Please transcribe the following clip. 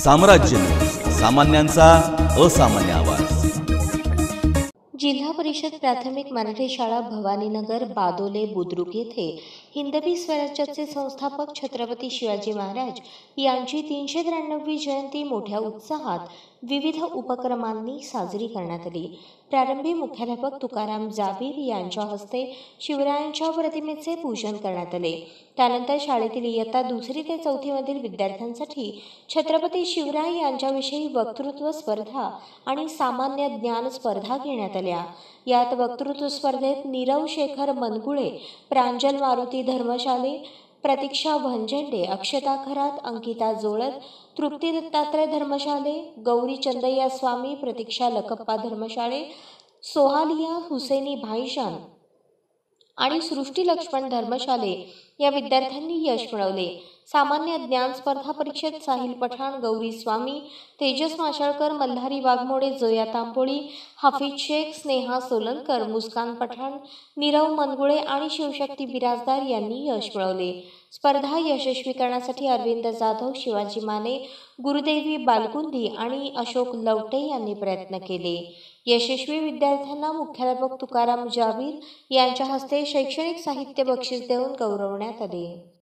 साम्राज्य सामान्यांचा असामान्य आवाज। जिल्हा परिषद प्राथमिक मराठी शाळा भवानीनगर बादोले बुद्रुक येथे हिंदवी स्वराज्याचे संस्थापक छत्रपती शिवाजी महाराज यांची 393वी जयंती मोठ्या उत्साहात विविध उपक्रमांनी साजरी करण्यात आली। प्रारंभी मुख्याध्यापक तुकाराम जाबीर यांच्या हस्ते शिवरायांच्या प्रतिमेचे पूजन करण्यात आले। त्यानंतर शाळेतील इयत्ता 2री ते 4थी मधील विद्यार्थ्यांसाठी छत्रपती शिवराय यांच्याविषयी वक्तृत्व स्पर्धा आणि सामान्य ज्ञान स्पर्धा घेण्यात आल्या। यात वक्तृत्व स्पर्धेत नीरव शेखर मनगुळे, प्रांजल मारुती धर्मशाले, प्रतीक्षा भंजंडे, अक्षता खरात, अंकिता जोळत, तृप्ती दत्तात्रय धर्मशाले, गौरी चंदय्या स्वामी, प्रतीक्षा लकप्पा धर्मशाळे, सोहालिया हुसेनी भाईजान आणि सृष्टी लक्ष्मण धर्मशाले या विद्यार्थ्यांनी यश मिळवले। सामान्य ज्ञान स्पर्धा परीक्षेत साहिल पठाण, गौरी स्वामी, तेजस माशाळकर, मल्हारी वाघमोडे, जोया तांपोळी, हाफिज शेख, स्नेहा सोलनकर, मुस्कान पठाण, नीरव मनगुळे आणि शिवशक्ती बिराजदार यांनी यश मिळवले। स्पर्धा यशस्वी करण्यासाठी अरविंद जाधव, शिवाजी माने, गुरुदेवी बालकुंदी आणि अशोक लवटे यांनी प्रयत्न केले। यशस्वी विद्यार्थ्यांना मुख्याध्यापक तुकाराम जाबीर यांच्या हस्ते शैक्षणिक साहित्य बक्षीस देऊन गौरवण्यात आले।